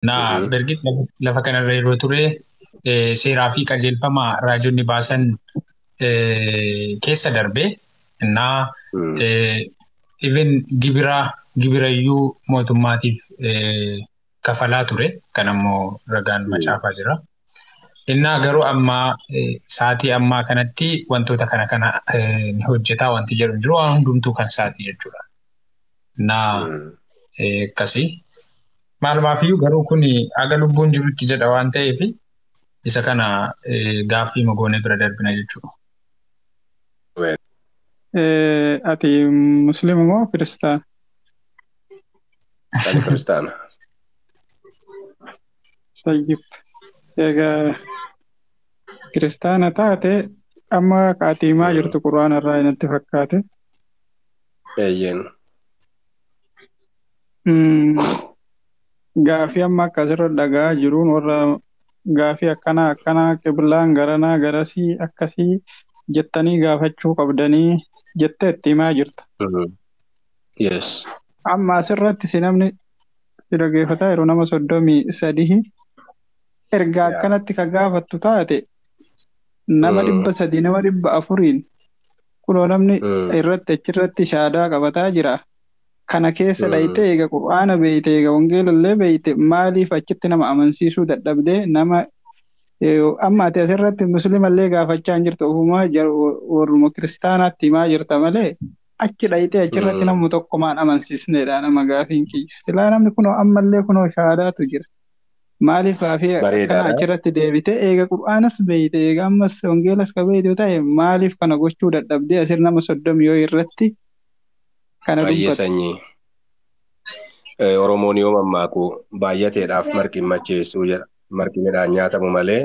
Na dargit lafa kanarra yeroo ture seeraa fi qajeelfama raajonni baasan keessa darbe innaa even gibirayyuu mootummaatiif kafalaa ture kan ammoo ragaan macaafaa jira. Innaa garuu ammaa sa'aatii ammaa kanatti wantoota kana ni hojjetaa wanti jedhu jiru waan hundumtuu kan sa'aatii jechuudha. Innaa akkasii. Maalumaafiyyuu garuu kun aga lubbuun jirutti jedha waan ta'eef isa kana gaaffii magoonee bira darbina jechuudha. Ati Musliima moo Kiristaana? Ani Kiristaana. Tayyib. Egaa Kiristaana taate amma ati himaa jirtu Quraana irraa natti fakkaate. Eeyyeen. Gaaffii amma akkasirra dhagaa jiruun warra gaaffii akkanaa qiblaan garanaa garasii akkasii jettanii gaafachuu qabdanii jettee itti himaa jirta. Yes. Amma asirratti si namni si dhaggeeffataa yeroo nama 33 erga akkanatti ka gaafattu taate nama 300 nama 400 kunoo namni irratti achirratti shaadaa qabataa jira. Kana keessa dhayitee eega Qur'aana beeyte eega wangeelallee beeyte maaliif achitti nama amansiisuu dadhabdee nama amma ati asirratti musliimallee gaafachaa hin jirtu ofumaa warruma kiristaanaatti himaa jirta malee achi dhayitee achirratti nama tokkomaan amansiisneedha nama gaafiin kiyya. Silaa namni kunoo ammallee kunoo shaadaatu jira. Maaliif gaafii akkana achirratti deebite eega Qur'aanas beeyte eega ammas wangeelas ka beeyte ta'e maaliif kana gochuu dadhabdee asir nama 30 yoo irratti kana dubbatu. Oromoon yoo mammaaku baay'ateedhaaf marqi macheessuu jedha. Marqi midhaan nyaatamu malee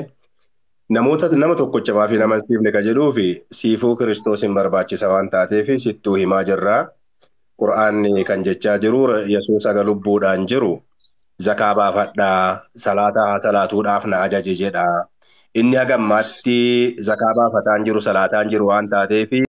nama tokkochamaa fi nama siifne ka jedhuu fi siifuu Kiristoos hin barbaachisa waan taateef sittuu himaa jirraa. Qur'aanni kan jechaa jiru Yesuus aga lubbuudhaan jiru zakaa baafadhaa salaataa salaatuudhaaf na ajaje jedha. Inni hagammaatti zakaa baafataan jiru salaataan jiru waan taateef